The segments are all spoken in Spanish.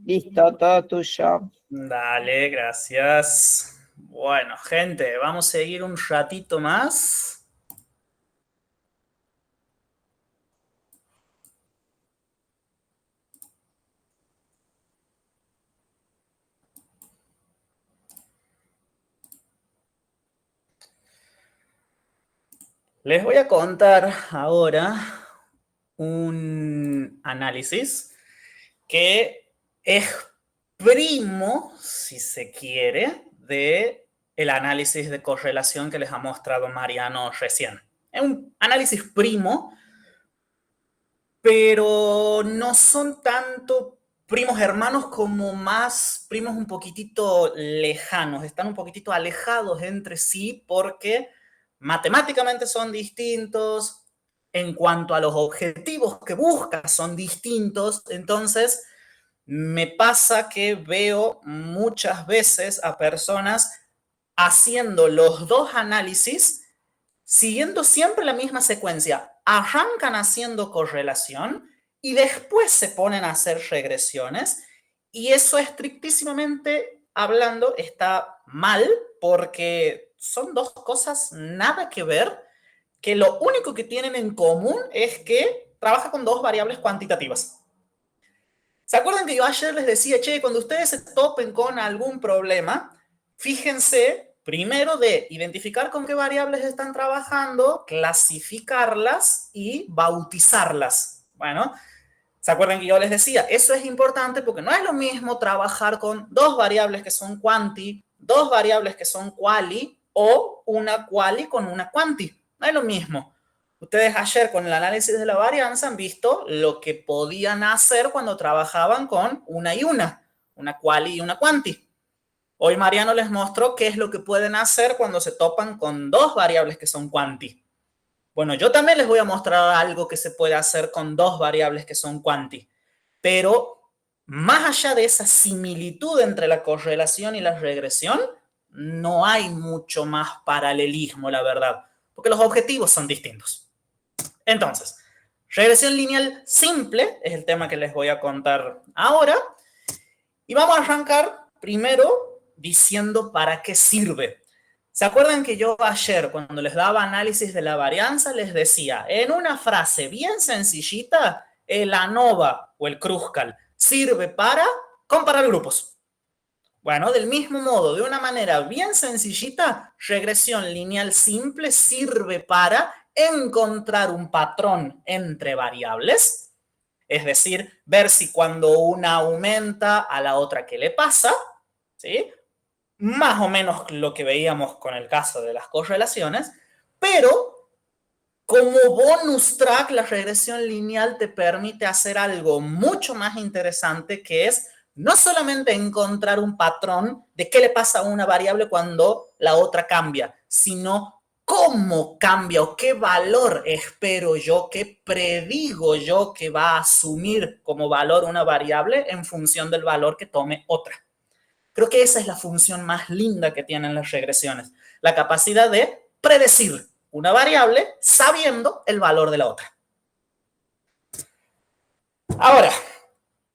Listo, todo tuyo. Dale, gracias. Bueno, gente, vamos a seguir un ratito más. Les voy a contar ahora un análisis que es primo, si se quiere, de el análisis de correlación que les ha mostrado Mariano recién. Es un análisis primo, pero no son tanto primos hermanos como más primos un poquitito lejanos, están un poquitito alejados entre sí porque matemáticamente son distintos, en cuanto a los objetivos que buscan son distintos, entonces me pasa que veo muchas veces a personas haciendo los dos análisis siguiendo siempre la misma secuencia. Arrancan haciendo correlación y después se ponen a hacer regresiones y eso estrictísimamente hablando está mal porque son dos cosas nada que ver, que lo único que tienen en común es que trabaja con dos variables cuantitativas. ¿Se acuerdan que yo ayer les decía, che, cuando ustedes se topen con algún problema, fíjense primero de identificar con qué variables están trabajando, clasificarlas y bautizarlas? Bueno, ¿se acuerdan que yo les decía? Eso es importante porque no es lo mismo trabajar con dos variables que son quanti, dos variables que son quali o una quali con una quanti. No es lo mismo. Ustedes ayer con el análisis de la varianza han visto lo que podían hacer cuando trabajaban con una y una quali y una quanti. Hoy Mariano les mostró qué es lo que pueden hacer cuando se topan con dos variables que son quanti. Bueno, yo también les voy a mostrar algo que se puede hacer con dos variables que son quanti, pero más allá de esa similitud entre la correlación y la regresión, no hay mucho más paralelismo, la verdad, porque los objetivos son distintos. Entonces, regresión lineal simple es el tema que les voy a contar ahora. Y vamos a arrancar primero diciendo para qué sirve. ¿Se acuerdan que yo ayer, cuando les daba análisis de la varianza, les decía, en una frase bien sencillita, el ANOVA o el Kruskal sirve para comparar grupos? Bueno, del mismo modo, de una manera bien sencillita, regresión lineal simple sirve para encontrar un patrón entre variables, es decir, ver si cuando una aumenta a la otra qué le pasa, ¿sí? Más o menos lo que veíamos con el caso de las correlaciones, pero como bonus track, la regresión lineal te permite hacer algo mucho más interesante, que es no solamente encontrar un patrón de qué le pasa a una variable cuando la otra cambia, sino cómo cambia o qué valor espero yo, qué predigo yo que va a asumir como valor una variable en función del valor que tome otra. Creo que esa es la función más linda que tienen las regresiones, la capacidad de predecir una variable sabiendo el valor de la otra. Ahora,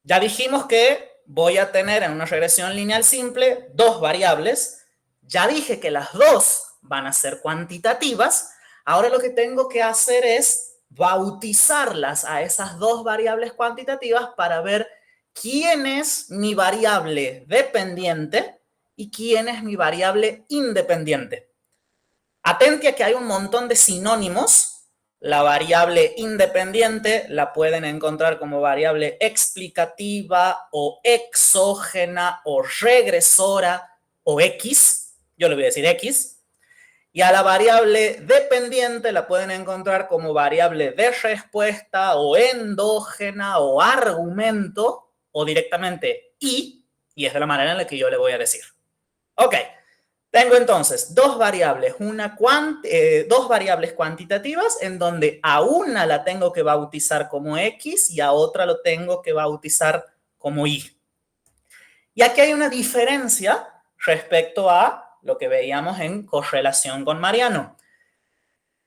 ya dijimos que voy a tener en una regresión lineal simple dos variables. Ya dije que las dos van a ser cuantitativas. Ahora lo que tengo que hacer es bautizarlas a esas dos variables cuantitativas para ver quién es mi variable dependiente y quién es mi variable independiente. Atente a que hay un montón de sinónimos. La variable independiente la pueden encontrar como variable explicativa o exógena o regresora o X. Yo le voy a decir X. Y a la variable dependiente la pueden encontrar como variable de respuesta o endógena o argumento o directamente Y es de la manera en la que yo le voy a decir. Ok. Tengo entonces dos variables cuantitativas en donde a una la tengo que bautizar como X y a otra lo tengo que bautizar como Y. Y aquí hay una diferencia respecto a lo que veíamos en correlación con Mariano.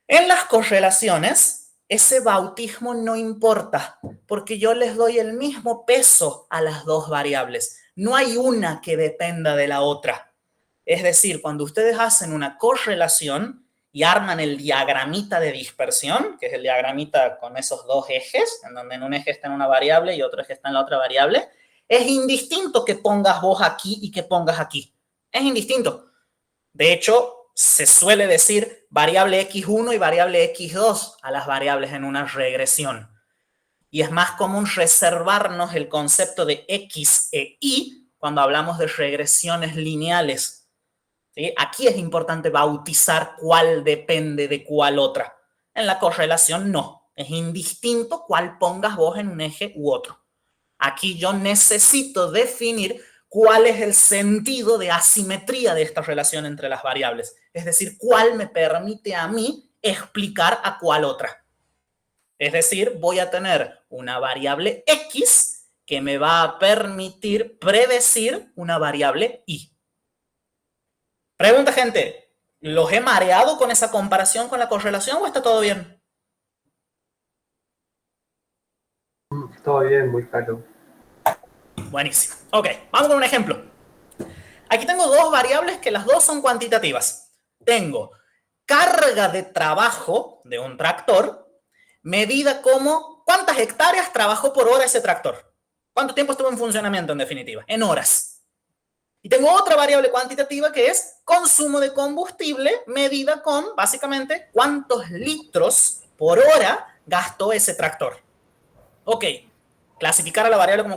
En las correlaciones, ese bautismo no importa, porque yo les doy el mismo peso a las dos variables. No hay una que dependa de la otra. Es decir, cuando ustedes hacen una correlación y arman el diagramita de dispersión, que es el diagramita con esos dos ejes, en donde en un eje está en una variable y otro eje está en la otra variable, es indistinto que pongas vos aquí y que pongas aquí. Es indistinto. De hecho, se suele decir variable x1 y variable x2 a las variables en una regresión. Y es más común reservarnos el concepto de x e y cuando hablamos de regresiones lineales. ¿Sí? Aquí es importante bautizar cuál depende de cuál otra. En la correlación no. Es indistinto cuál pongas vos en un eje u otro. Aquí yo necesito definir cuál es el sentido de asimetría de esta relación entre las variables. Es decir, cuál me permite a mí explicar a cuál otra. Es decir, voy a tener una variable x que me va a permitir predecir una variable y. Pregunta, gente, ¿los he mareado con esa comparación con la correlación o está todo bien? Todo bien, muy claro. Buenísimo. Ok, vamos con un ejemplo. Aquí tengo dos variables que las dos son cuantitativas. Tengo carga de trabajo de un tractor medida como cuántas hectáreas trabajó por hora ese tractor. ¿Cuánto tiempo estuvo en funcionamiento en definitiva? En horas. Y tengo otra variable cuantitativa que es consumo de combustible medida con básicamente cuántos litros por hora gastó ese tractor. Ok, clasificar a la variable como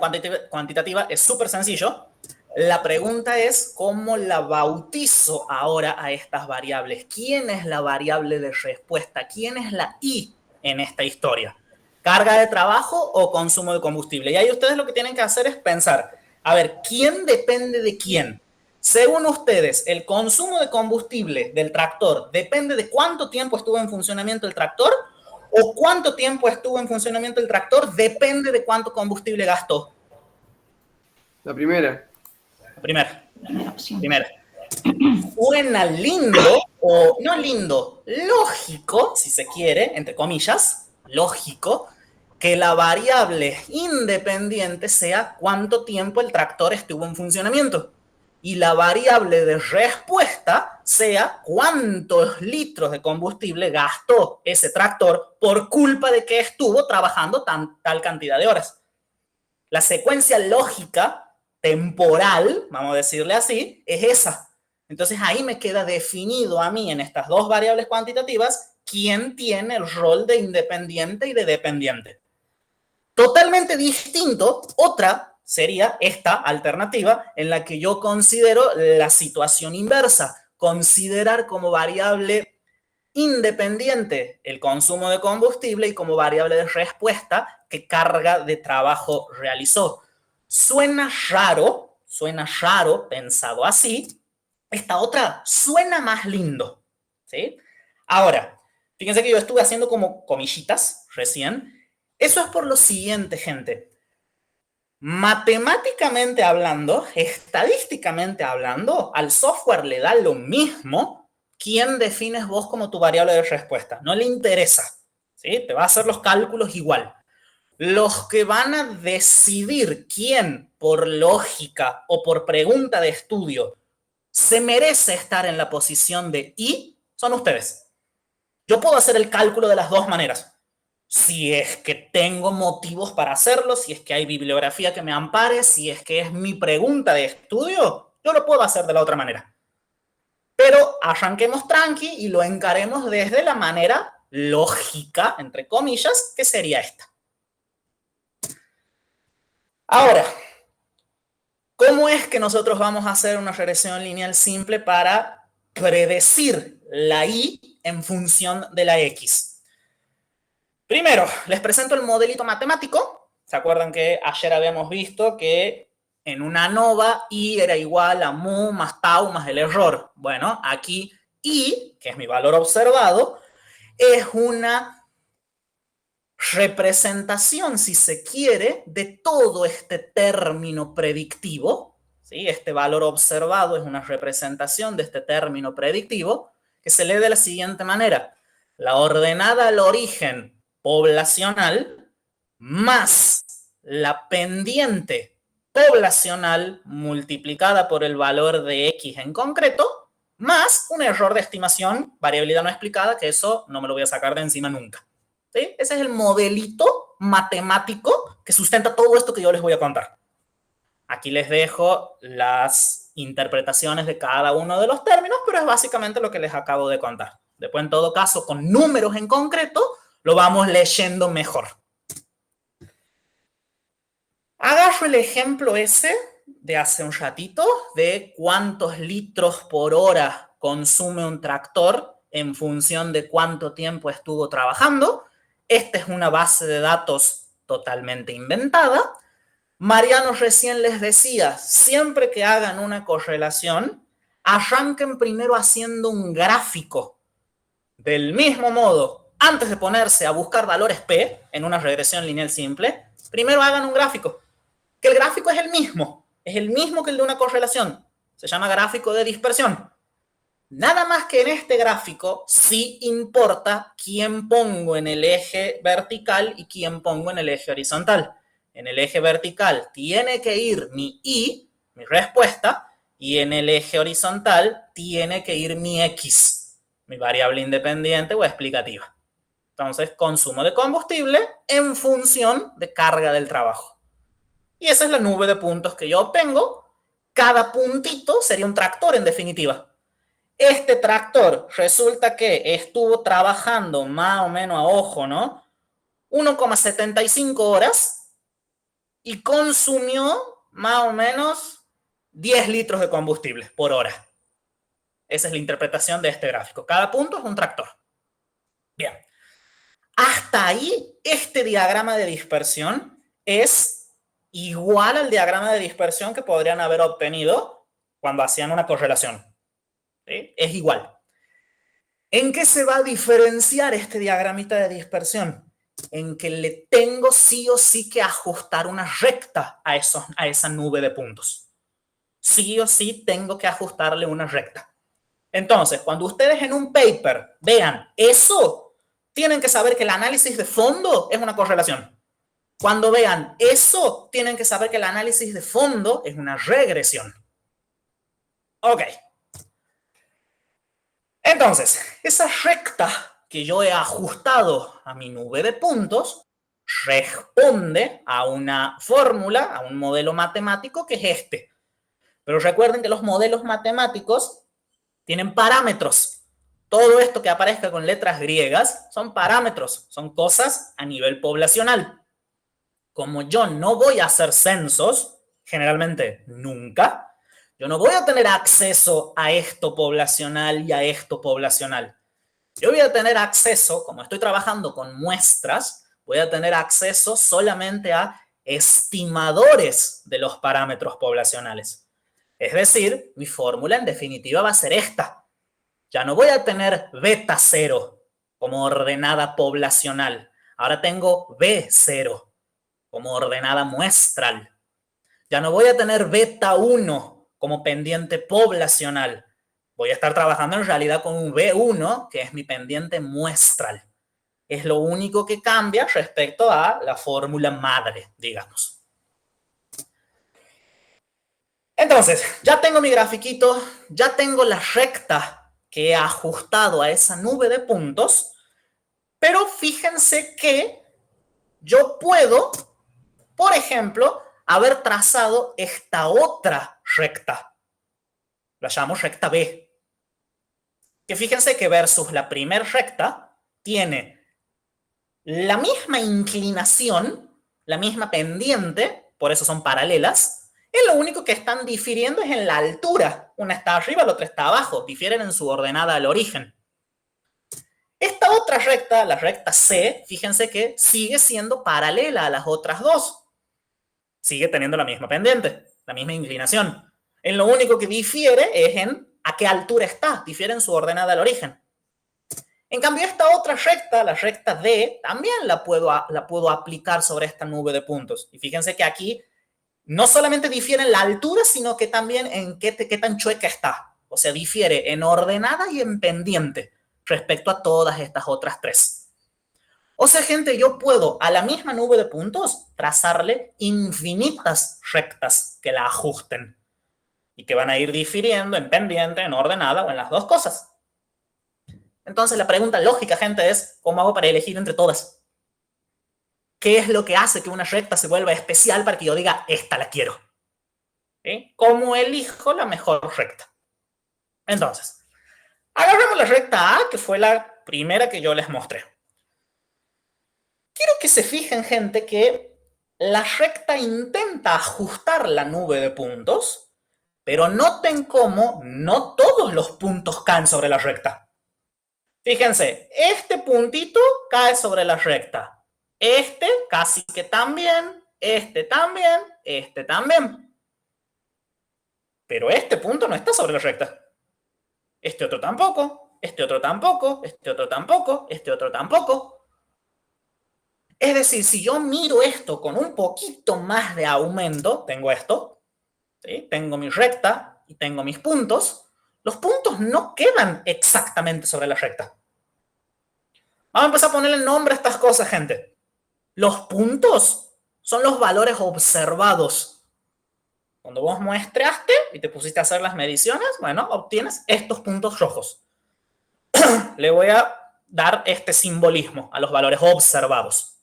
cuantitativa es súper sencillo. La pregunta es cómo la bautizo ahora a estas variables. ¿Quién es la variable de respuesta? ¿Quién es la I en esta historia? ¿Carga de trabajo o consumo de combustible? Y ahí ustedes lo que tienen que hacer es pensar, a ver, ¿quién depende de quién? Según ustedes, el consumo de combustible del tractor depende de cuánto tiempo estuvo en funcionamiento el tractor o cuánto tiempo estuvo en funcionamiento el tractor depende de cuánto combustible gastó. La primera. Primera. Suena lindo, o no lindo, lógico, si se quiere, entre comillas, lógico, que la variable independiente sea cuánto tiempo el tractor estuvo en funcionamiento. Y la variable de respuesta sea cuántos litros de combustible gastó ese tractor por culpa de que estuvo trabajando tal cantidad de horas. La secuencia lógica temporal, vamos a decirle así, es esa. Entonces ahí me queda definido a mí en estas dos variables cuantitativas quién tiene el rol de independiente y de dependiente. Totalmente distinto, otra sería esta alternativa en la que yo considero la situación inversa, considerar como variable independiente el consumo de combustible y como variable de respuesta qué carga de trabajo realizó. Suena raro pensado así. Esta otra suena más lindo, ¿sí? Ahora, fíjense que yo estuve haciendo como comillitas recién. Eso es por lo siguiente, gente. Matemáticamente hablando, estadísticamente hablando, al software le da lo mismo quién defines vos como tu variable de respuesta. No le interesa, ¿sí? Te va a hacer los cálculos igual. Los que van a decidir quién, por lógica o por pregunta de estudio, se merece estar en la posición de I, son ustedes. Yo puedo hacer el cálculo de las dos maneras. Si es que tengo motivos para hacerlo, si es que hay bibliografía que me ampare, si es que es mi pregunta de estudio, yo lo puedo hacer de la otra manera. Pero arranquemos tranqui y lo encaremos desde la manera lógica, entre comillas, que sería esta. Ahora, ¿cómo es que nosotros vamos a hacer una regresión lineal simple para predecir la y en función de la x? Primero, les presento el modelito matemático. ¿Se acuerdan que ayer habíamos visto que en una ANOVA y era igual a mu más tau más el error? Bueno, aquí y, que es mi valor observado, es una representación, si se quiere, de todo este término predictivo. ¿Sí? Este valor observado es una representación de este término predictivo que se lee de la siguiente manera. La ordenada al origen poblacional más la pendiente poblacional multiplicada por el valor de X en concreto, más un error de estimación, variabilidad no explicada, que eso no me lo voy a sacar de encima nunca. ¿Sí? Ese es el modelito matemático que sustenta todo esto que yo les voy a contar. Aquí les dejo las interpretaciones de cada uno de los términos, pero es básicamente lo que les acabo de contar. Después, en todo caso, con números en concreto, lo vamos leyendo mejor. Agarro el ejemplo ese de hace un ratito de cuántos litros por hora consume un tractor en función de cuánto tiempo estuvo trabajando. Esta es una base de datos totalmente inventada. Mariano recién les decía, siempre que hagan una correlación, arranquen primero haciendo un gráfico. Del mismo modo, antes de ponerse a buscar valores P en una regresión lineal simple, primero hagan un gráfico. Que el gráfico es el mismo que el de una correlación. Se llama gráfico de dispersión. Nada más que en este gráfico sí importa quién pongo en el eje vertical y quién pongo en el eje horizontal. En el eje vertical tiene que ir mi Y, mi respuesta, y en el eje horizontal tiene que ir mi X, mi variable independiente o explicativa. Entonces, consumo de combustible en función de carga del trabajo. Y esa es la nube de puntos que yo obtengo. Cada puntito sería un tractor en definitiva. Este tractor resulta que estuvo trabajando más o menos a ojo, ¿no? 1,75 horas y consumió más o menos 10 litros de combustible por hora. Esa es la interpretación de este gráfico. Cada punto es un tractor. Bien. Hasta ahí, este diagrama de dispersión es igual al diagrama de dispersión que podrían haber obtenido cuando hacían una correlación. ¿Sí? Es igual. ¿En qué se va a diferenciar este diagramita de dispersión? En que le tengo sí o sí que ajustar una recta a esa nube de puntos. Sí o sí tengo que ajustarle una recta. Entonces, cuando ustedes en un paper vean eso, tienen que saber que el análisis de fondo es una correlación. Cuando vean eso, tienen que saber que el análisis de fondo es una regresión. Ok. Entonces, esa recta que yo he ajustado a mi nube de puntos responde a una fórmula, a un modelo matemático que es este. Pero recuerden que los modelos matemáticos tienen parámetros. Todo esto que aparezca con letras griegas son parámetros, son cosas a nivel poblacional. Como yo no voy a hacer censos, generalmente nunca, yo no voy a tener acceso a esto poblacional y a esto poblacional. Yo voy a tener acceso, como estoy trabajando con muestras, voy a tener acceso solamente a estimadores de los parámetros poblacionales. Es decir, mi fórmula en definitiva va a ser esta. Ya no voy a tener beta 0 como ordenada poblacional. Ahora tengo B0 como ordenada muestral. Ya no voy a tener beta 1 como pendiente poblacional. Voy a estar trabajando en realidad con un B1, que es mi pendiente muestral. Es lo único que cambia respecto a la fórmula madre, digamos. Entonces, ya tengo mi grafiquito, ya tengo la recta que he ajustado a esa nube de puntos, pero fíjense que yo puedo, por ejemplo, haber trazado esta otra recta. La llamo recta B. Que fíjense que versus la primera recta tiene la misma inclinación, la misma pendiente, por eso son paralelas. Es lo único que están difiriendo es en la altura. Una está arriba, la otra está abajo. Difieren en su ordenada al origen. Esta otra recta, la recta C, fíjense que sigue siendo paralela a las otras dos. Sigue teniendo la misma pendiente, la misma inclinación. En lo único que difiere es en a qué altura está. Difiere en su ordenada al origen. En cambio, esta otra recta, la recta D, también la puedo aplicar sobre esta nube de puntos. Y fíjense que aquí no solamente difiere en la altura, sino que también en qué tan chueca está. O sea, difiere en ordenada y en pendiente respecto a todas estas otras tres. O sea, gente, yo puedo a la misma nube de puntos trazarle infinitas rectas que la ajusten y que van a ir difiriendo en pendiente, en ordenada o en las dos cosas. Entonces la pregunta lógica, gente, es ¿cómo hago para elegir entre todas? ¿Qué es lo que hace que una recta se vuelva especial para que yo diga, esta la quiero? ¿Sí? ¿Cómo elijo la mejor recta? Entonces, agarramos la recta A, que fue la primera que yo les mostré. Quiero que se fijen, gente, que la recta intenta ajustar la nube de puntos, pero noten cómo no todos los puntos caen sobre la recta. Fíjense, este puntito cae sobre la recta. Este casi que también, este también, este también. Pero este punto no está sobre la recta. Este otro tampoco, este otro tampoco, este otro tampoco, este otro tampoco. Es decir, si yo miro esto con un poquito más de aumento, tengo esto, ¿sí? Tengo mi recta y tengo mis puntos, los puntos no quedan exactamente sobre la recta. Vamos a empezar a ponerle nombre a estas cosas, gente. Los puntos son los valores observados. Cuando vos muestreaste y te pusiste a hacer las mediciones, bueno, obtienes estos puntos rojos. Le voy a dar este simbolismo a los valores observados.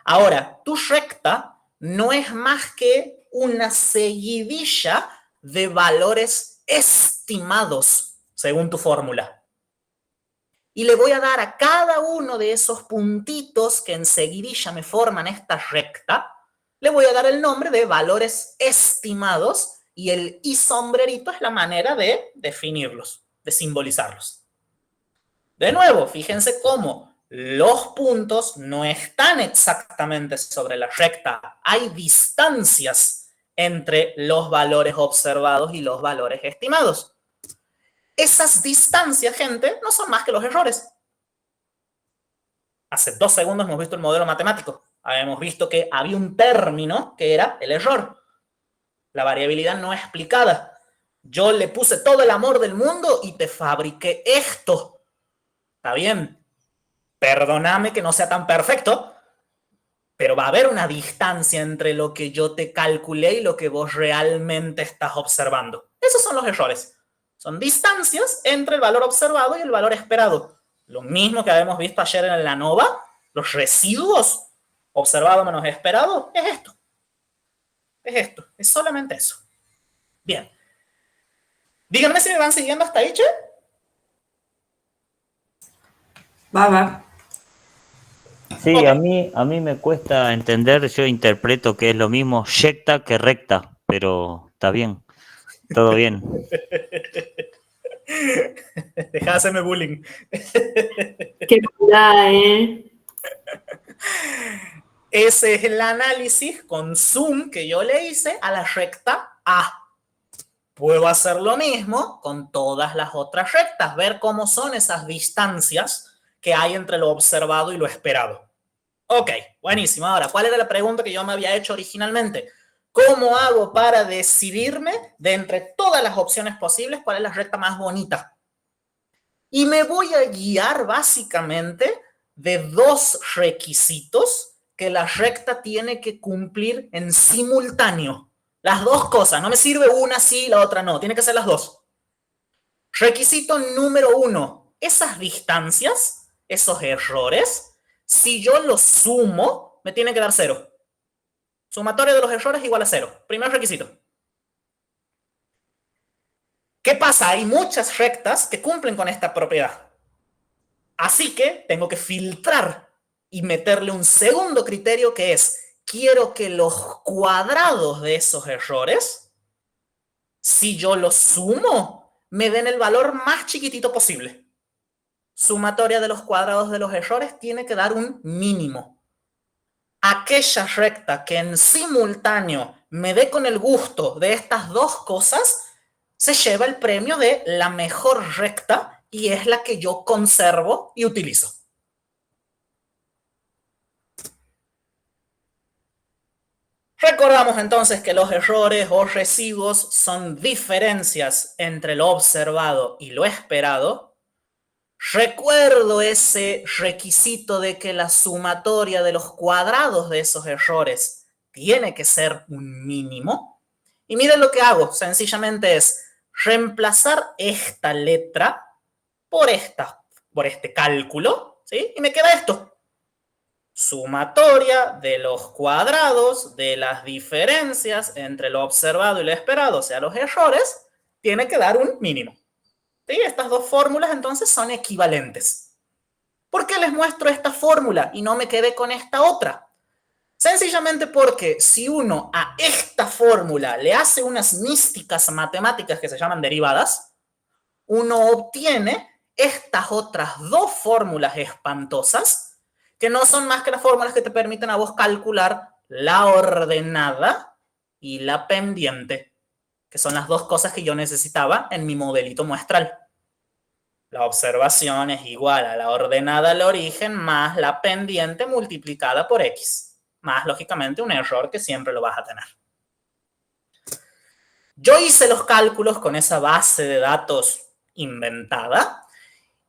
Ahora, tu recta no es más que una seguidilla de valores estimados según tu fórmula. Y le voy a dar a cada uno de esos puntitos que en seguidilla me forman esta recta, le voy a dar el nombre de valores estimados y el i sombrerito es la manera de definirlos, de simbolizarlos. De nuevo, fíjense cómo los puntos no están exactamente sobre la recta. Hay distancias entre los valores observados y los valores estimados. Esas distancias, gente, no son más que los errores. Hace 2 segundos hemos visto el modelo matemático. Habíamos visto que había un término que era el error. La variabilidad no explicada. Yo le puse todo el amor del mundo y te fabriqué esto. Está bien. Perdóname que no sea tan perfecto, pero va a haber una distancia entre lo que yo te calculé y lo que vos realmente estás observando. Esos son los errores. Son distancias entre el valor observado y el valor esperado. Lo mismo que habíamos visto ayer en el ANOVA, los residuos observado menos esperado, es esto. Es esto, es solamente eso. Bien. Díganme si me van siguiendo hasta ahí, che. Va. Sí, Ok. a mí me cuesta entender, yo interpreto que es lo mismo recta que recta, pero está bien, todo bien. Deja de hacerme bullying. Qué maldad, ¿eh? Ese es el análisis con zoom que yo le hice a la recta A. Puedo hacer lo mismo con todas las otras rectas, ver cómo son esas distancias que hay entre lo observado y lo esperado. Ok, buenísimo. Ahora, ¿cuál era la pregunta que yo me había hecho originalmente? ¿Cómo hago para decidirme de entre todas las opciones posibles cuál es la recta más bonita? Y me voy a guiar básicamente de 2 requisitos que la recta tiene que cumplir en simultáneo. Las 2 cosas, no me sirve una sí y la otra no, tiene que ser las 2. Requisito número 1, esas distancias, esos errores, si yo los sumo, me tiene que dar 0. Sumatoria de los errores igual a 0. Primer requisito. ¿Qué pasa? Hay muchas rectas que cumplen con esta propiedad. Así que tengo que filtrar y meterle un segundo criterio que es, quiero que los cuadrados de esos errores, si yo los sumo, me den el valor más chiquitito posible. Sumatoria de los cuadrados de los errores tiene que dar un mínimo. Aquella recta que en simultáneo me dé con el gusto de estas 2 cosas, se lleva el premio de la mejor recta y es la que yo conservo y utilizo. Recordamos entonces que los errores o residuos son diferencias entre lo observado y lo esperado. recuerdo ese requisito de que la sumatoria de los cuadrados de esos errores tiene que ser un mínimo. Y miren lo que hago, sencillamente es reemplazar esta letra por este cálculo, ¿sí? Y me queda esto. Sumatoria de los cuadrados de las diferencias entre lo observado y lo esperado, o sea, los errores, tiene que dar un mínimo. ¿Sí? Estas dos fórmulas entonces son equivalentes. ¿Por qué les muestro esta fórmula y no me quedé con esta otra? Sencillamente porque si uno a esta fórmula le hace unas místicas matemáticas que se llaman derivadas, uno obtiene estas otras dos fórmulas espantosas que no son más que las fórmulas que te permiten a vos calcular la ordenada y la pendiente, que son las dos cosas que yo necesitaba en mi modelito muestral. La observación es igual a la ordenada al origen más la pendiente multiplicada por X, más lógicamente un error que siempre lo vas a tener. Yo hice los cálculos con esa base de datos inventada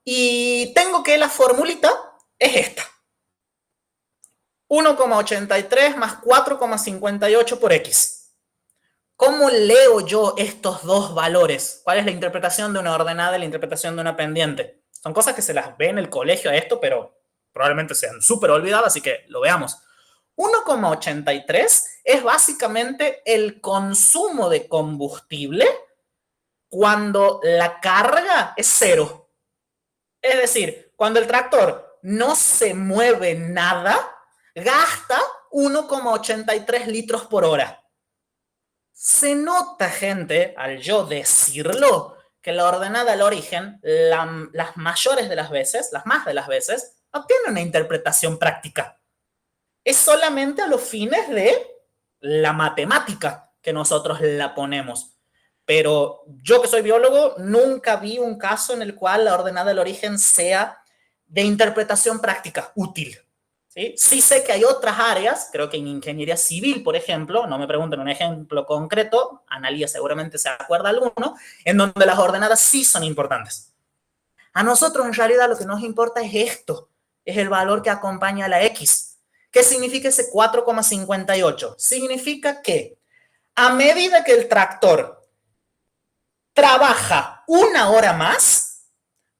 y tengo que la formulita es esta. 1,83 más 4,58 por X. ¿Cómo leo yo estos dos valores? ¿Cuál es la interpretación de una ordenada y la interpretación de una pendiente? Son cosas que se las ve en el colegio a esto, pero probablemente sean súper olvidadas, así que lo veamos. 1,83 es básicamente el consumo de combustible cuando la carga es cero. Es decir, cuando el tractor no se mueve nada, gasta 1,83 litros por hora. Se nota, gente, al yo decirlo, que la ordenada al origen, las mayores de las veces, las más de las veces, no tiene una interpretación práctica. Es solamente a los fines de la matemática que nosotros la ponemos. Pero yo que soy biólogo, nunca vi un caso en el cual la ordenada al origen sea de interpretación práctica, útil. Sí sé que hay otras áreas, creo que en ingeniería civil, por ejemplo, no me pregunten un ejemplo concreto, Analía seguramente se acuerda alguno, en donde las ordenadas sí son importantes. A nosotros en realidad lo que nos importa es esto, es el valor que acompaña a la X. ¿Qué significa ese 4,58? Significa que a medida que el tractor trabaja una hora más,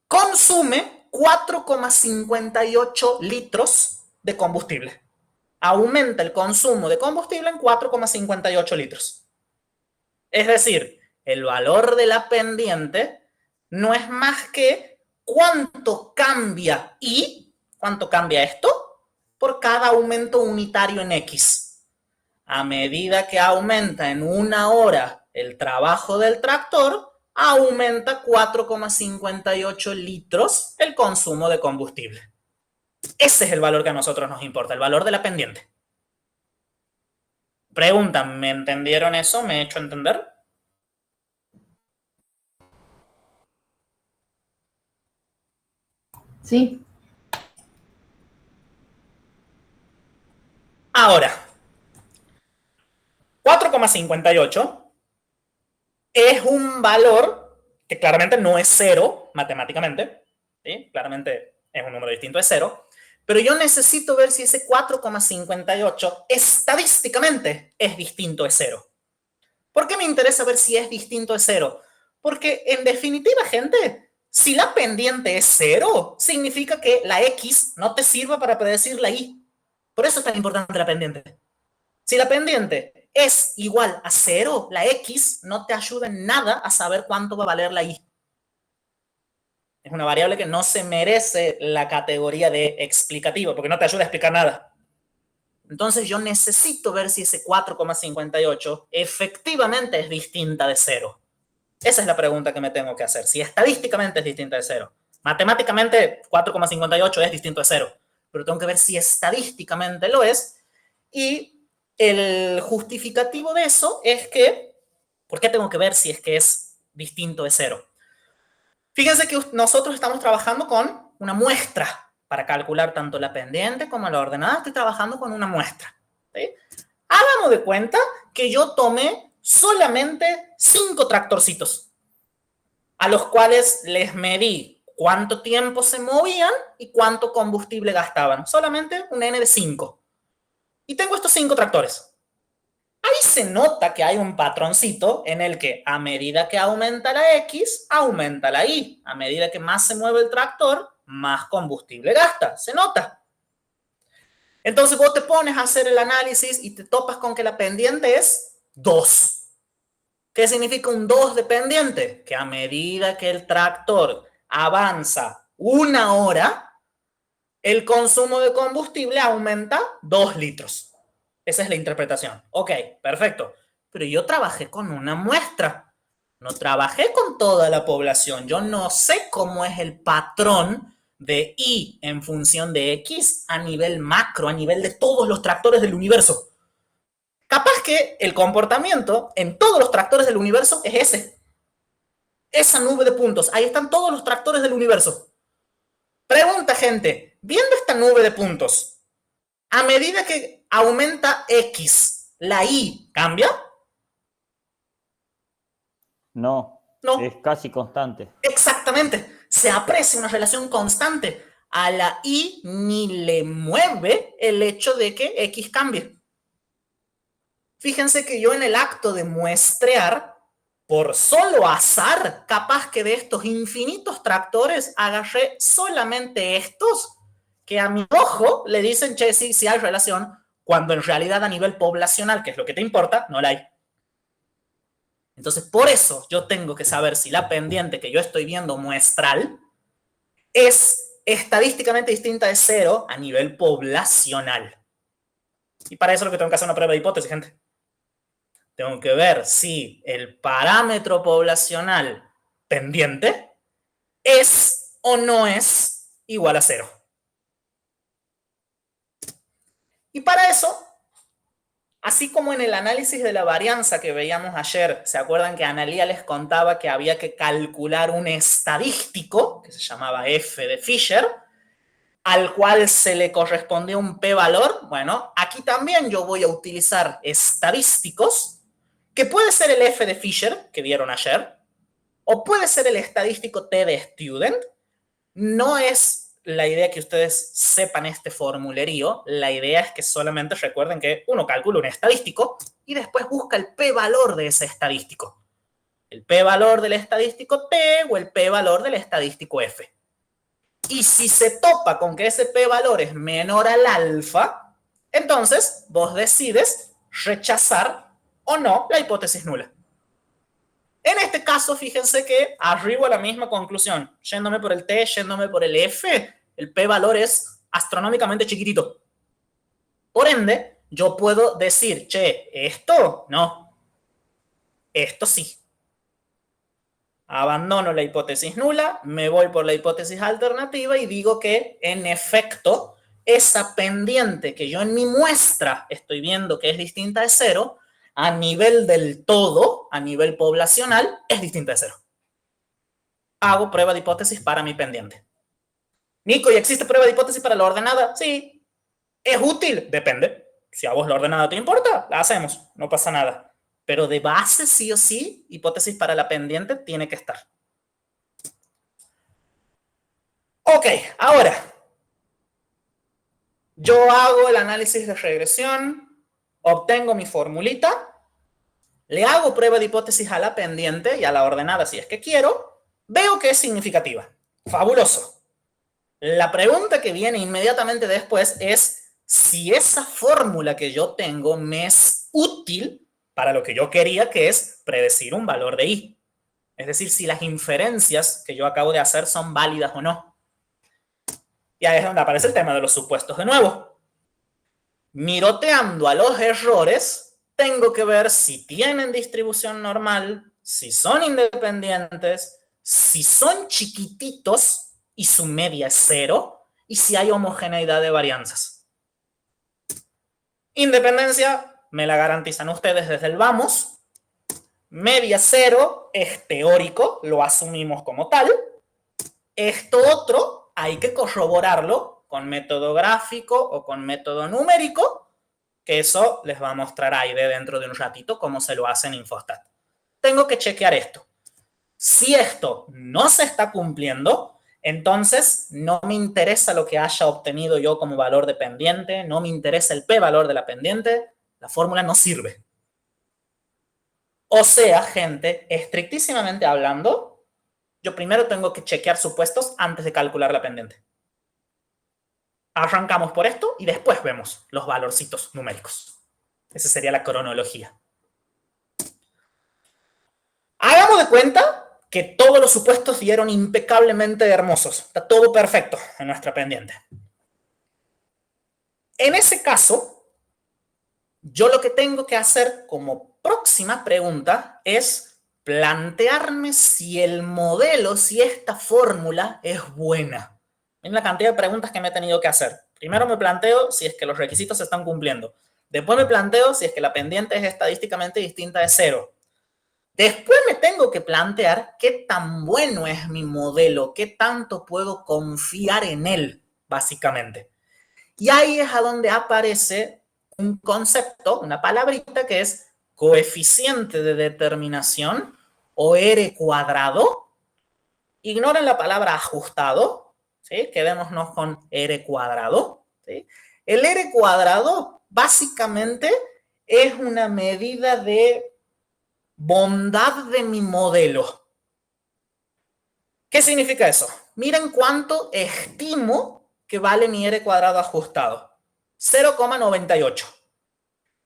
consume 4,58 litros de combustible. Aumenta el consumo de combustible en 4,58 litros. Es decir, el valor de la pendiente no es más que cuánto cambia y cuánto cambia esto por cada aumento unitario en X. A medida que aumenta en una hora el trabajo del tractor, aumenta 4,58 litros el consumo de combustible. Ese es el valor que a nosotros nos importa, el valor de la pendiente. Preguntan, ¿me entendieron eso? ¿Me he hecho entender? Sí. Ahora, 4,58 es un valor que claramente no es cero matemáticamente, ¿sí? Claramente es un número distinto de cero, pero yo necesito ver si ese 4,58 estadísticamente es distinto de cero. ¿Por qué me interesa ver si es distinto de cero? Porque en definitiva, gente, si la pendiente es cero, significa que la X no te sirve para predecir la Y. Por eso es tan importante la pendiente. Si la pendiente es igual a cero, la X no te ayuda en nada a saber cuánto va a valer la Y. Es una variable que no se merece la categoría de explicativo, porque no te ayuda a explicar nada. Entonces yo necesito ver si ese 4,58 efectivamente es distinta de cero. Esa es la pregunta que me tengo que hacer. Si estadísticamente es distinta de cero. Matemáticamente 4,58 es distinto de cero, pero tengo que ver si estadísticamente lo es. Y el justificativo de eso es que, ¿por qué tengo que ver si es que es distinto de cero? Fíjense que nosotros estamos trabajando con una muestra para calcular tanto la pendiente como la ordenada. Estoy trabajando con una muestra, ¿sí? Hagamos de cuenta que yo tomé solamente 5 tractorcitos, a los cuales les medí cuánto tiempo se movían y cuánto combustible gastaban. Solamente un N de 5. Y tengo estos 5 tractores. Ahí se nota que hay un patroncito en el que a medida que aumenta la X, aumenta la Y. A medida que más se mueve el tractor, más combustible gasta. Se nota. Entonces vos te pones a hacer el análisis y te topas con que la pendiente es 2. ¿Qué significa un 2 de pendiente? Que a medida que el tractor avanza 1 hora, el consumo de combustible aumenta 2 litros. Esa es la interpretación. Ok, perfecto. Pero yo trabajé con una muestra. No trabajé con toda la población. Yo no sé cómo es el patrón de Y en función de X a nivel macro, a nivel de todos los tractores del universo. Capaz que el comportamiento en todos los tractores del universo es ese. Esa nube de puntos. Ahí están todos los tractores del universo. Pregunta, gente. Viendo esta nube de puntos, a medida que aumenta X, ¿la Y cambia? No, No. es casi constante. Exactamente. Se aprecia una relación constante. A la Y ni le mueve el hecho de que X cambie. Fíjense que yo en el acto de muestrear, por solo azar, capaz que de estos infinitos tractores, agarré solamente estos que a mi ojo le dicen, che, sí hay relación, cuando en realidad a nivel poblacional, que es lo que te importa, no la hay. Entonces, por eso yo tengo que saber si la pendiente que yo estoy viendo muestral es estadísticamente distinta de 0 a nivel poblacional. Y para eso es lo que tengo que hacer una prueba de hipótesis, gente. Tengo que ver si el parámetro poblacional pendiente es o no es igual a 0. Y para eso, así como en el análisis de la varianza que veíamos ayer, ¿se acuerdan que Analía les contaba que había que calcular un estadístico, que se llamaba F de Fisher, al cual se le correspondía un p-valor? Bueno, aquí también yo voy a utilizar estadísticos, que puede ser el F de Fisher, que vieron ayer, o puede ser el estadístico T de Student. No es la idea que ustedes sepan este formulerío, la idea es que solamente recuerden que uno calcula un estadístico y después busca el p-valor de ese estadístico. El p-valor del estadístico T o el p-valor del estadístico F. Y si se topa con que ese p-valor es menor al alfa, entonces vos decides rechazar o no la hipótesis nula. En este caso, fíjense que arribo a la misma conclusión. Yéndome por el T, yéndome por el F, el p-valor es astronómicamente chiquitito. Por ende, yo puedo decir, che, esto no, esto sí. Abandono la hipótesis nula, me voy por la hipótesis alternativa y digo que, en efecto, esa pendiente que yo en mi muestra estoy viendo que es distinta de 0, a nivel del todo, a nivel poblacional, es distinta de 0. Hago prueba de hipótesis para mi pendiente. Nico, ¿y existe prueba de hipótesis para la ordenada? Sí. ¿Es útil? Depende. Si a vos la ordenada te importa, la hacemos. No pasa nada. Pero de base, sí o sí, hipótesis para la pendiente tiene que estar. Ok, ahora. Yo hago el análisis de regresión, obtengo mi formulita, le hago prueba de hipótesis a la pendiente y a la ordenada si es que quiero, veo que es significativa. Fabuloso. La pregunta que viene inmediatamente después es si esa fórmula que yo tengo me es útil para lo que yo quería, que es predecir un valor de Y. Es decir, si las inferencias que yo acabo de hacer son válidas o no. Y ahí es donde aparece el tema de los supuestos de nuevo. Miroteando a los errores, tengo que ver si tienen distribución normal, si son independientes, si son chiquititos y su media es 0, y si hay homogeneidad de varianzas. Independencia me la garantizan ustedes desde el vamos. Media 0 es teórico, lo asumimos como tal. Esto otro hay que corroborarlo con método gráfico o con método numérico, que eso les va a mostrar Aide dentro de un ratito cómo se lo hace en Infostat. Tengo que chequear esto. Si esto no se está cumpliendo, Entonces, no me interesa lo que haya obtenido yo como valor de pendiente, no me interesa el p-valor de la pendiente, la fórmula no sirve. O sea, gente, estrictísimamente hablando, yo primero tengo que chequear supuestos antes de calcular la pendiente. Arrancamos por esto y después vemos los valorcitos numéricos. Esa sería la cronología. Hagamos de cuenta que todos los supuestos dieron impecablemente hermosos. Está todo perfecto en nuestra pendiente. En ese caso, yo lo que tengo que hacer como próxima pregunta es plantearme si el modelo, si esta fórmula es buena. Miren la cantidad de preguntas que me he tenido que hacer. Primero me planteo si es que los requisitos se están cumpliendo. Después me planteo si es que la pendiente es estadísticamente distinta de 0. Después me tengo que plantear qué tan bueno es mi modelo, qué tanto puedo confiar en él, básicamente. Y ahí es a donde aparece un concepto, una palabrita que es coeficiente de determinación o R cuadrado. Ignoren la palabra ajustado, ¿sí? Quedémonos con R cuadrado, ¿sí? El R cuadrado básicamente es una medida de bondad de mi modelo. ¿Qué significa eso? Miren cuánto estimo que vale mi R cuadrado ajustado. 0,98.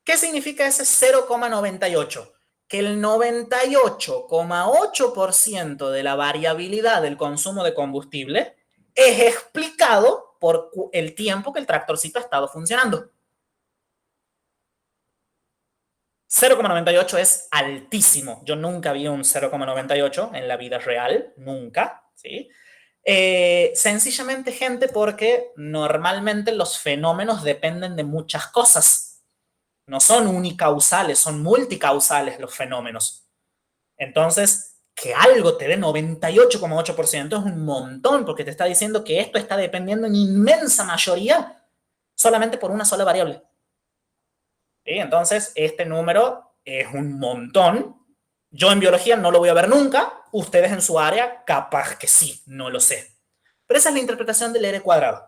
¿Qué significa ese 0,98? Que el 98,8% de la variabilidad del consumo de combustible es explicado por el tiempo que el tractorcito ha estado funcionando. 0,98 es altísimo. Yo nunca vi un 0,98 en la vida real, nunca, ¿sí? Sencillamente, gente, porque normalmente los fenómenos dependen de muchas cosas. No son unicausales, son multicausales los fenómenos. Entonces, que algo te dé 98,8% es un montón, porque te está diciendo que esto está dependiendo en inmensa mayoría solamente por una sola variable. ¿Sí? Entonces, este número es un montón. Yo en biología no lo voy a ver nunca. Ustedes en su área, capaz que sí, no lo sé. Pero esa es la interpretación del R cuadrado.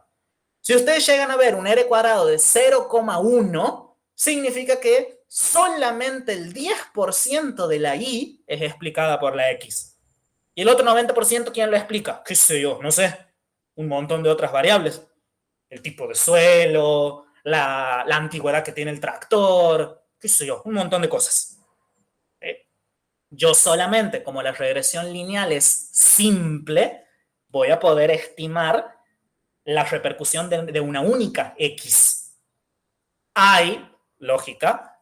Si ustedes llegan a ver un R cuadrado de 0,1, significa que solamente el 10% de la Y es explicada por la X. Y el otro 90%, ¿quién lo explica? ¿Qué sé yo? No sé. Un montón de otras variables. El tipo de suelo, la antigüedad que tiene el tractor, qué sé yo, un montón de cosas. Yo solamente, como la regresión lineal es simple, voy a poder estimar la repercusión de una única X. Hay, lógica,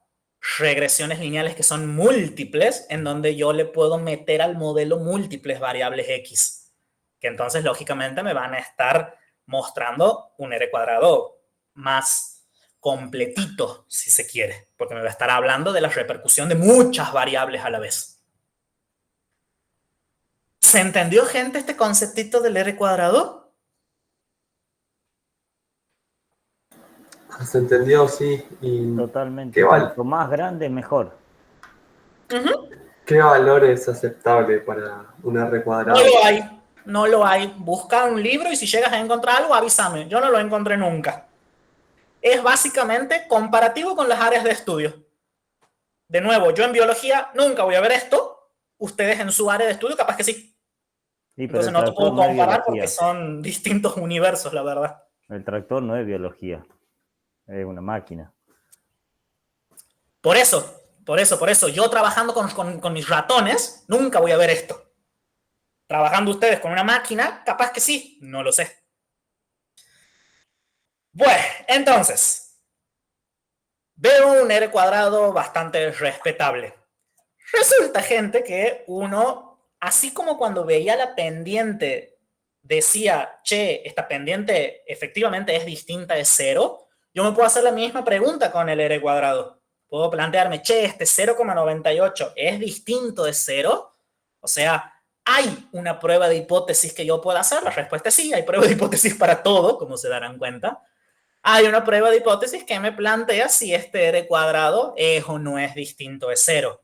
regresiones lineales que son múltiples, en donde yo le puedo meter al modelo múltiples variables X, que entonces, lógicamente, me van a estar mostrando un R cuadrado más completito, si se quiere, porque me va a estar hablando de la repercusión de muchas variables a la vez. ¿Se entendió, gente, este conceptito del R cuadrado? Se entendió, sí. Y Totalmente. ¿qué, Cuanto más grande, mejor. ¿qué valor es aceptable para un R cuadrado? No lo hay. No lo hay. Busca un libro y si llegas a encontrar algo, avísame. Yo no lo encontré nunca. Es básicamente comparativo con las áreas de estudio. De nuevo, yo en biología nunca voy a ver esto. Ustedes en su área de estudio capaz que sí. Sí, pero Entonces no te puedo comparar porque son distintos universos, la verdad. El tractor no es biología, es una máquina. Por eso, yo trabajando con mis ratones, nunca voy a ver esto. Trabajando ustedes con una máquina, capaz que sí, no lo sé. Bueno, entonces, veo un R cuadrado bastante respetable. Resulta, gente, que uno, así como cuando veía la pendiente, decía, che, esta pendiente efectivamente es distinta de 0, yo me puedo hacer la misma pregunta con el R cuadrado. Puedo plantearme, che, este 0,98 es distinto de 0. O sea, ¿hay una prueba de hipótesis que yo pueda hacer? La respuesta es sí, hay prueba de hipótesis para todo, como se darán cuenta. Hay una prueba de hipótesis que me plantea si este R cuadrado es o no es distinto de 0.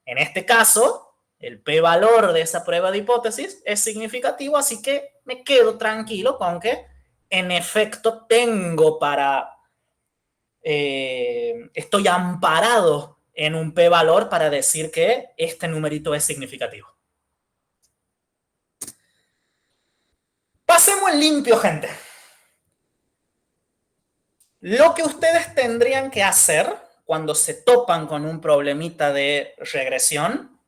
En este caso, el p-valor de esa prueba de hipótesis es significativo, así que me quedo tranquilo con que en efecto tengo estoy amparado en un p-valor para decir que este numerito es significativo. Pasemos en limpio, gente. Lo que ustedes tendrían que hacer cuando se topan con un problemita de regresión,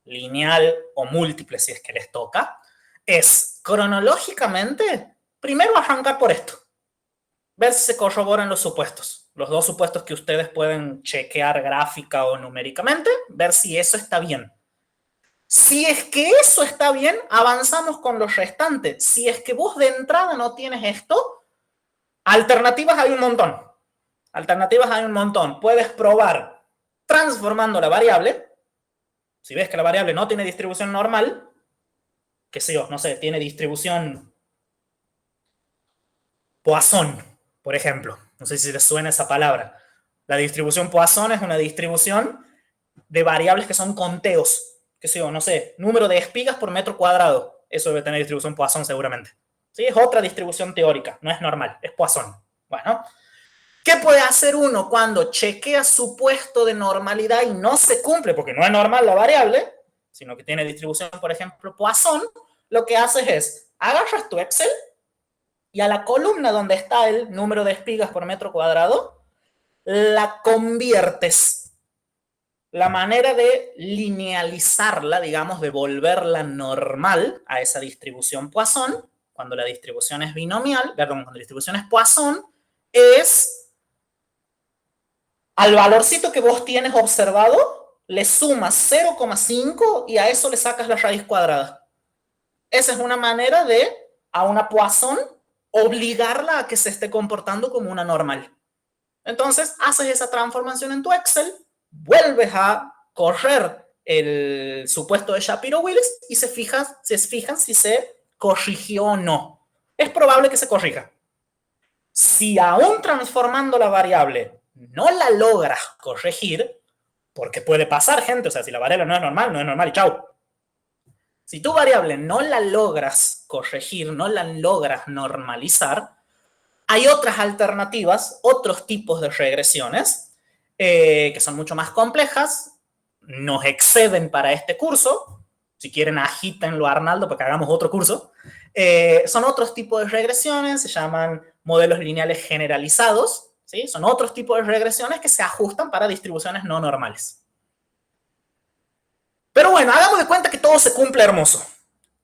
lineal o múltiple si es que les toca, es cronológicamente, primero arrancar por esto. Ver si se corroboran los supuestos. Los dos supuestos que ustedes pueden chequear gráfica o numéricamente, ver si eso está bien. Si es que eso está bien, avanzamos con los restantes. Si es que vos de entrada no tienes esto, alternativas hay un montón. Alternativas hay un montón. Puedes probar transformando la variable. Si ves que la variable no tiene distribución normal, que sé yo, no sé, tiene distribución Poisson, por ejemplo. No sé si les suena esa palabra. La distribución Poisson es una distribución de variables que son conteos. Que sé yo, no sé, número de espigas por metro cuadrado. Eso debe tener distribución Poisson seguramente. ¿Sí? Es otra distribución teórica, no es normal, es Poisson. Bueno, ¿qué puede hacer uno cuando chequea supuesto de normalidad y no se cumple? Porque no es normal la variable, sino que tiene distribución, por ejemplo, Poisson. Lo que haces es, agarras tu Excel y a la columna donde está el número de espigas por metro cuadrado, la conviertes. La manera de linealizarla, digamos, de volverla normal a esa distribución Poisson, cuando la distribución es binomial, perdón, cuando la distribución es Poisson, es al valorcito que vos tienes observado, le sumas 0,5 y a eso le sacas la raíz cuadrada. Esa es una manera de, a una Poisson, obligarla a que se esté comportando como una normal. Entonces, haces esa transformación en tu Excel, vuelves a correr el supuesto de Shapiro-Willis y se fijan si se corrigió o no. Es probable que se corrija. Si aún transformando la variable no la logras corregir, porque puede pasar, gente, o sea, si la variable no es normal y chau. Si tu variable no la logras corregir, no la logras normalizar, hay otras alternativas, otros tipos de regresiones que son mucho más complejas, nos exceden para este curso. Si quieren, agítenlo a Arnaldo para que hagamos otro curso. Son otros tipos de regresiones, se llaman modelos lineales generalizados, ¿sí? Son otros tipos de regresiones que se ajustan para distribuciones no normales. Pero bueno, hagamos de cuenta que todo se cumple hermoso.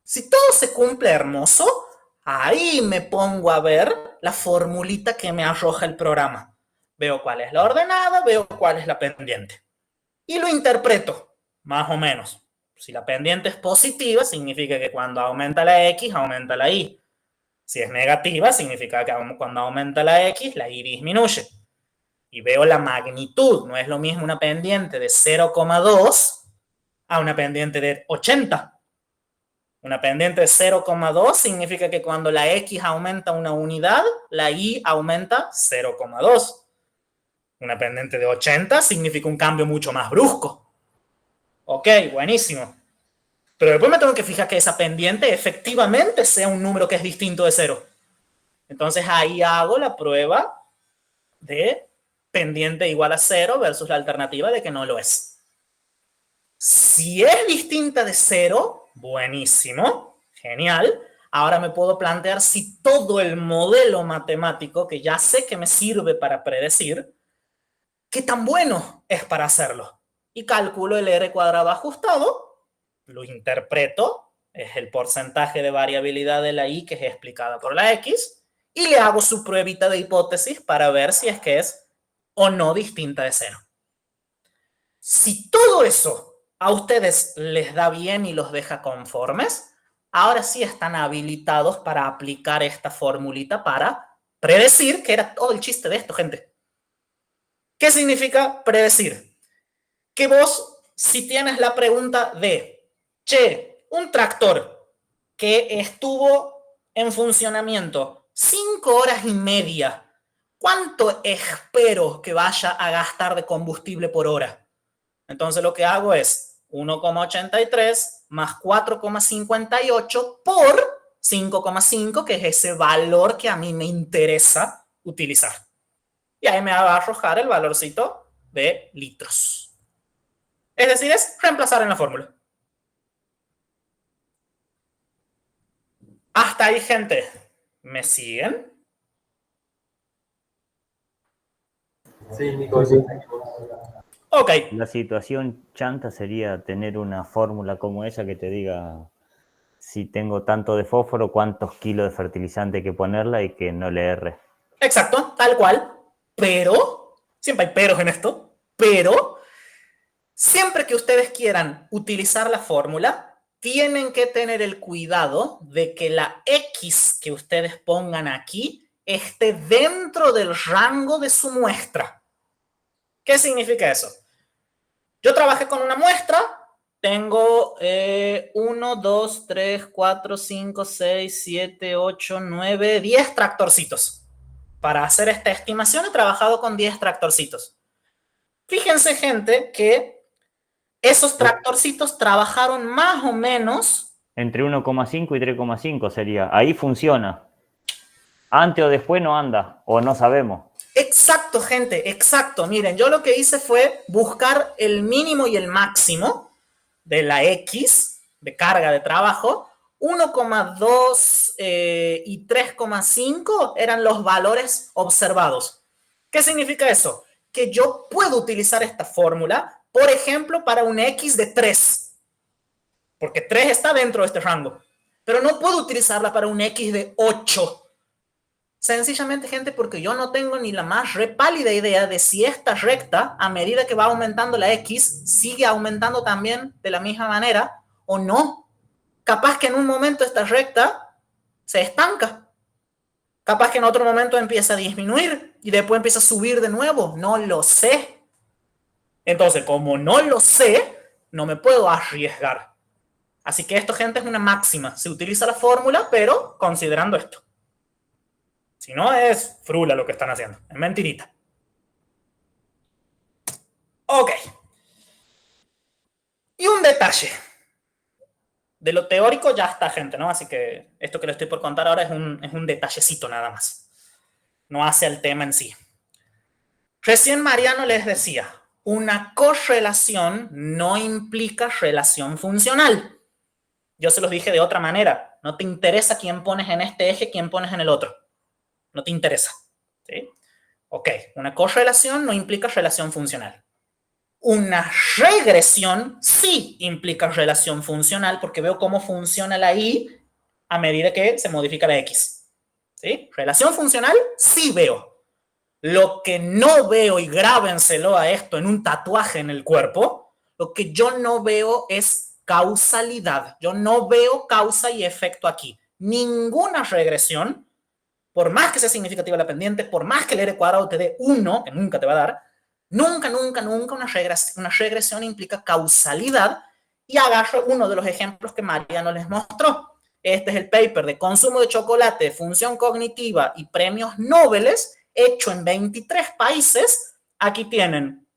Si todo se cumple hermoso, ahí me pongo a ver la formulita que me arroja el programa. Veo cuál es la ordenada, veo cuál es la pendiente. Y lo interpreto, más o menos. Si la pendiente es positiva, significa que cuando aumenta la X, aumenta la Y. Si es negativa, significa que cuando aumenta la X, la Y disminuye. Y veo la magnitud. No es lo mismo una pendiente de 0,2 a una pendiente de 80. Una pendiente de 0,2 significa que cuando la X aumenta una unidad, la Y aumenta 0,2. Una pendiente de 80 significa un cambio mucho más brusco. Ok, buenísimo. Pero después me tengo que fijar que esa pendiente efectivamente sea un número que es distinto de 0. Entonces ahí hago la prueba de pendiente igual a 0 versus la alternativa de que no lo es. Si es distinta de 0, buenísimo, genial. Ahora me puedo plantear si todo el modelo matemático que ya sé que me sirve para predecir, ¿qué tan bueno es para hacerlo? Y calculo el R cuadrado ajustado, lo interpreto, es el porcentaje de variabilidad de la Y que es explicada por la X, y le hago su pruebita de hipótesis para ver si es que es o no distinta de 0. Si todo eso a ustedes les da bien y los deja conformes, ahora sí están habilitados para aplicar esta formulita para predecir, que era todo el chiste de esto, gente. ¿Qué significa predecir? Que vos, si tienes la pregunta de, che, un tractor que estuvo en funcionamiento 5 horas y media, ¿cuánto espero que vaya a gastar de combustible por hora? Entonces lo que hago es 1,83 más 4,58 por 5,5, que es ese valor que a mí me interesa utilizar. Y ahí me va a arrojar el valorcito de litros. Es decir, es reemplazar en la fórmula. Hasta ahí, gente. ¿Me siguen? Sí, Nico, sí. Ok. La situación chanta sería tener una fórmula como esa que te diga si tengo tanto de fósforo, cuántos kilos de fertilizante hay que ponerla y que no le erre. Exacto, tal cual. Pero, siempre hay peros en esto, pero siempre que ustedes quieran utilizar la fórmula, tienen que tener el cuidado de que la X que ustedes pongan aquí esté dentro del rango de su muestra. ¿Qué significa eso? Yo trabajé con una muestra, tengo 1, 2, 3, 4, 5, 6, 7, 8, 9, 10 tractorcitos. Para hacer esta estimación he trabajado con 10 tractorcitos. Fíjense, gente, que esos tractorcitos trabajaron más o menos... Entre 1,5 y 3,5 sería. Ahí funciona. Antes o después no anda, o no sabemos. Exacto, gente, exacto. Miren, yo lo que hice fue buscar el mínimo y el máximo de la X, de carga de trabajo. 1,2 y 3,5 eran los valores observados. ¿Qué significa eso? Que yo puedo utilizar esta fórmula, por ejemplo, para un X de 3, porque 3 está dentro de este rango, pero no puedo utilizarla para un X de 8. Sencillamente, gente, porque yo no tengo ni la más repálida idea de si esta recta, a medida que va aumentando la X, sigue aumentando también de la misma manera o no. Capaz que en un momento esta recta se estanca. Capaz que en otro momento empieza a disminuir y después empieza a subir de nuevo. No lo sé. Entonces, como no lo sé, no me puedo arriesgar. Así que esto, gente, es una máxima. Se utiliza la fórmula, pero considerando esto. Si no, es frula lo que están haciendo. Es mentirita. Ok. Y un detalle. De lo teórico ya está, gente, ¿no? Así que esto que les estoy por contar ahora es un detallecito nada más. No hace al tema en sí. Recién Mariano les decía, una correlación no implica relación funcional. Yo se los dije de otra manera. No te interesa quién pones en este eje, quién pones en el otro. No te interesa. ¿Sí? Ok, una correlación no implica relación funcional. Una regresión sí implica relación funcional porque veo cómo funciona la Y a medida que se modifica la X. ¿Sí? Relación funcional sí veo. Lo que no veo, y grábenselo a esto en un tatuaje en el cuerpo, lo que yo no veo es causalidad. Yo no veo causa y efecto aquí. Ninguna regresión, por más que sea significativa la pendiente, por más que el R cuadrado te dé 1, que nunca te va a dar, nunca una regresión implica causalidad. Y agarro uno de los ejemplos que Mariano les mostró. Este es el paper de consumo de chocolate, función cognitiva y premios Nobel, hecho en 23 países. Aquí tienen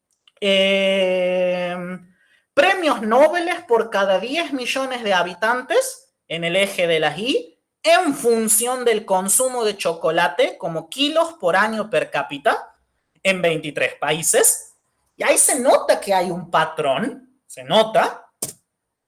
premios Nobel por cada 10 millones de habitantes en el eje de las Y, en función del consumo de chocolate como kilos por año per cápita en 23 países. Y ahí se nota que hay un patrón, se nota.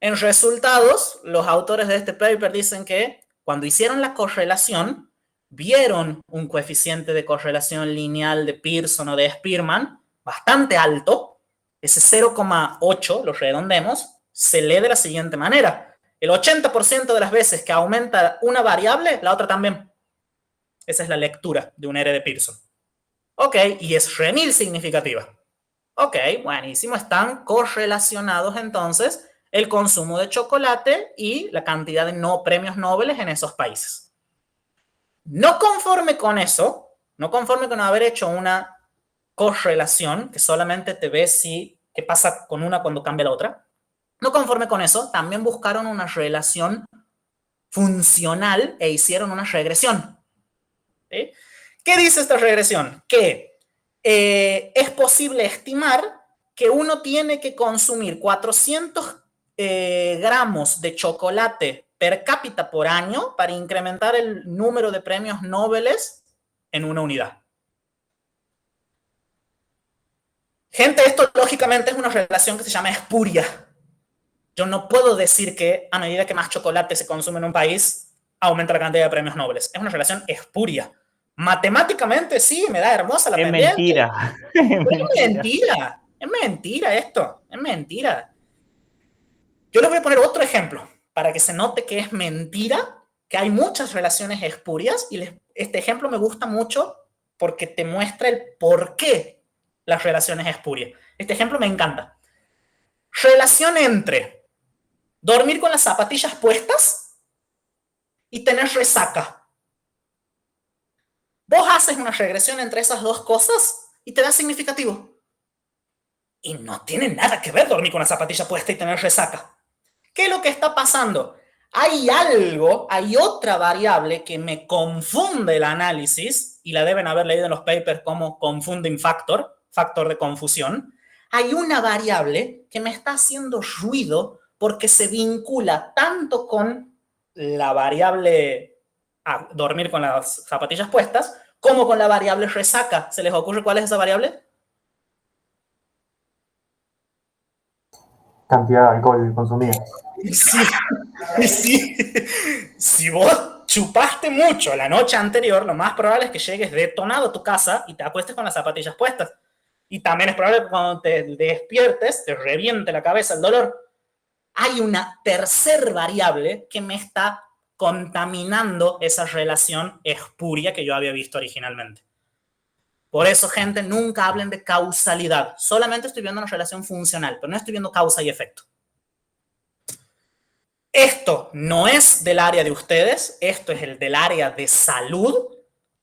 En resultados, los autores de este paper dicen que cuando hicieron la correlación, vieron un coeficiente de correlación lineal de Pearson o de Spearman bastante alto. Ese 0,8, lo redondemos, se lee de la siguiente manera. El 80% de las veces que aumenta una variable, la otra también. Esa es la lectura de un R de Pearson. Ok, y es remil significativa. Ok, buenísimo. Están correlacionados entonces el consumo de chocolate y la cantidad de premios Nobel en esos países. No conforme con eso, no conforme con haber hecho una correlación que solamente te ve qué pasa con una cuando cambia la otra, no conforme con eso, también buscaron una relación funcional e hicieron una regresión. ¿Sí? ¿Qué dice esta regresión? Que es posible estimar que uno tiene que consumir 400 gramos de chocolate per cápita por año para incrementar el número de premios Nobel en una unidad. Gente, esto lógicamente es una relación que se llama espuria. Yo no puedo decir que a medida que más chocolate se consume en un país, aumenta la cantidad de premios Nobel. Es una relación espuria. Matemáticamente sí, me da hermosa la pendiente. Mentira. Es mentira esto. Es mentira. Yo les voy a poner otro ejemplo para que se note que es mentira, que hay muchas relaciones espurias, y este ejemplo me gusta mucho porque te muestra el por qué las relaciones espurias. Este ejemplo me encanta. Relación entre dormir con las zapatillas puestas y tener resaca. Vos haces una regresión entre esas dos cosas y te da significativo. Y no tiene nada que ver dormir con la zapatilla puesta y tener resaca. ¿Qué es lo que está pasando? Hay otra variable que me confunde el análisis, y la deben haber leído en los papers como confounding factor, factor de confusión. Hay una variable que me está haciendo ruido porque se vincula tanto con la variable dormir con las zapatillas puestas como con la variable resaca. ¿Se les ocurre cuál es esa variable? Cantidad de alcohol consumida. Sí. Si vos chupaste mucho la noche anterior, lo más probable es que llegues detonado a tu casa y te acuestes con las zapatillas puestas. Y también es probable que cuando te despiertes te reviente la cabeza el dolor. Hay una tercera variable que me está contaminando esa relación espuria que yo había visto originalmente. Por eso, gente, nunca hablen de causalidad. Solamente estoy viendo una relación funcional, pero no estoy viendo causa y efecto. Esto no es del área de ustedes, esto es el del área de salud,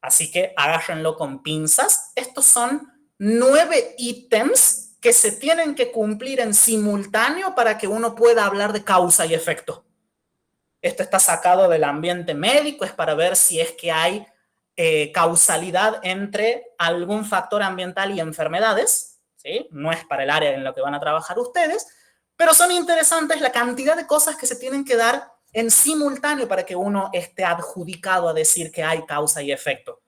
así que agárrenlo con pinzas. Estos son 9 ítems que se tienen que cumplir en simultáneo para que uno pueda hablar de causa y efecto. Esto está sacado del ambiente médico, es para ver si es que hay causalidad entre algún factor ambiental y enfermedades, ¿sí? No es para el área en lo que van a trabajar ustedes, pero son interesantes la cantidad de cosas que se tienen que dar en simultáneo para que uno esté adjudicado a decir que hay causa y efecto.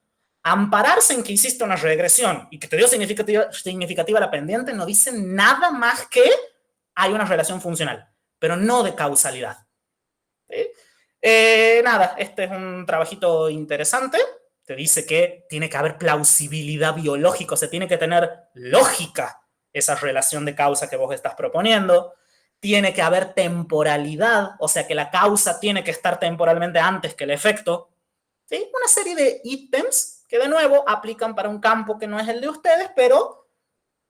Ampararse en que hiciste una regresión y que te dio significativa la pendiente no dice nada más que hay una relación funcional, pero no de causalidad. ¿Sí? Nada, este es un trabajito interesante. Te dice que tiene que haber plausibilidad biológica, o sea, tiene que tener lógica esa relación de causa que vos estás proponiendo. Tiene que haber temporalidad, o sea, que la causa tiene que estar temporalmente antes que el efecto. ¿Sí? Una serie de ítems que, de nuevo, aplican para un campo que no es el de ustedes, pero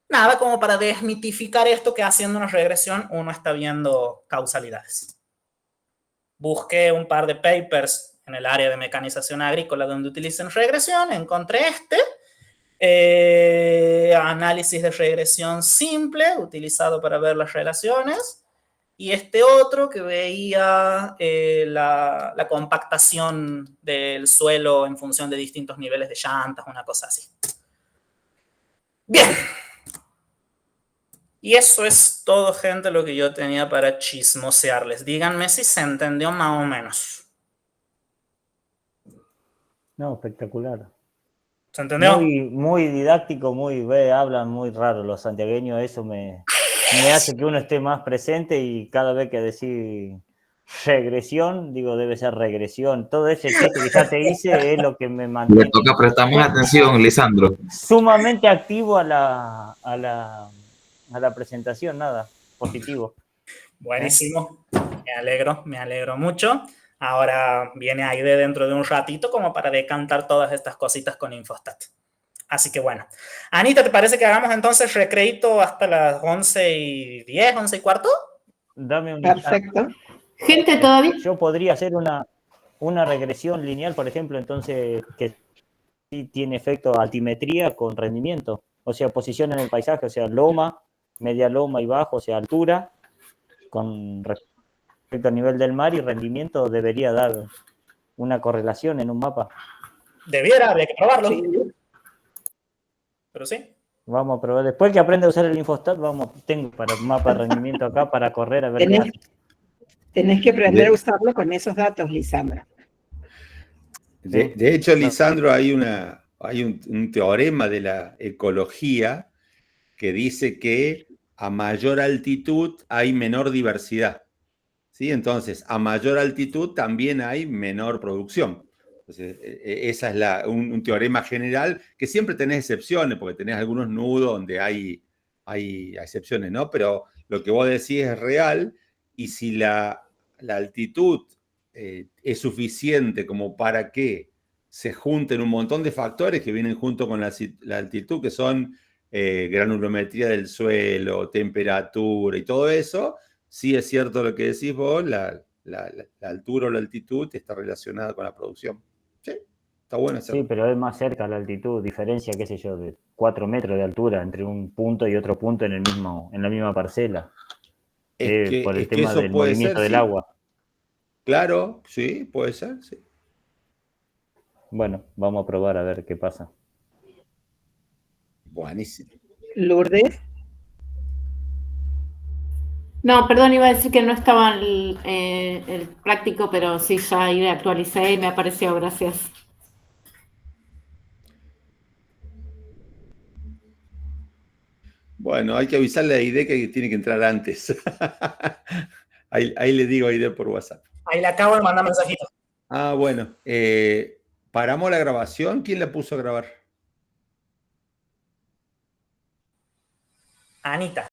nada como para desmitificar esto que haciendo una regresión uno está viendo causalidades. Busqué un par de papers en el área de mecanización agrícola donde utilicen regresión, encontré análisis de regresión simple, utilizado para ver las relaciones, y este otro que veía la compactación del suelo en función de distintos niveles de llantas, una cosa así. Bien. Y eso es todo, gente, lo que yo tenía para chismosearles. Díganme si se entendió más o menos. No, espectacular. ¿Se entendió? Muy didáctico, hablan muy raro los santiagueños, eso me hace que uno esté más presente, y cada vez que decís regresión, digo, debe ser regresión. Todo ese chiste que ya te hice es lo que me mantiene. Le toca prestar más atención, Lisandro. Sumamente activo a la presentación, nada, positivo. Buenísimo, me alegro mucho. Ahora viene Aide dentro de un ratito como para decantar todas estas cositas con Infostat. Así que bueno. Anita, ¿te parece que hagamos entonces recreito hasta las 11:10, 11:15? Dame un... Perfecto. Gente, ¿todavía? Yo podría hacer una regresión lineal, por ejemplo, entonces, que sí tiene efecto altimetría con rendimiento. O sea, posición en el paisaje, o sea, loma, media loma y bajo, o sea, altura, con respecto al nivel del mar, y rendimiento debería dar una correlación en un mapa. Habría que probarlo. Sí. Pero sí. Vamos a probar. Después que aprenda a usar el Infostat, tengo para mapa de rendimiento acá para correr a ver qué hace. Tenés que aprender a usarlo con esos datos, Lisandra. De hecho, Lisandro, hay un teorema de la ecología que dice que a mayor altitud hay menor diversidad. ¿Sí? Entonces, a mayor altitud también hay menor producción. Entonces, esa es un teorema general, que siempre tenés excepciones, porque tenés algunos nudos donde hay excepciones, ¿no? Pero lo que vos decís es real, y si la altitud es suficiente como para que se junten un montón de factores que vienen junto con la altitud, que son granulometría del suelo, temperatura y todo eso. Sí es cierto lo que decís vos, la altura o la altitud está relacionada con la producción. Sí, está bueno hacerlo. Sí, pero es más cerca la altitud, diferencia, qué sé yo, de 4 metros de altura entre un punto y otro punto en la misma parcela. Por el tema del movimiento del agua. Claro, sí, puede ser, sí. Bueno, vamos a probar a ver qué pasa. Buenísimo. Lourdes. No, perdón, iba a decir que no estaba el práctico, pero sí, ya ahí actualicé y me apareció, gracias. Bueno, hay que avisarle a Aide que tiene que entrar antes. Ahí le digo a Aide por WhatsApp. Ahí le acabo de mandar mensajito. Ah, bueno. ¿Paramos la grabación? ¿Quién la puso a grabar? Anita.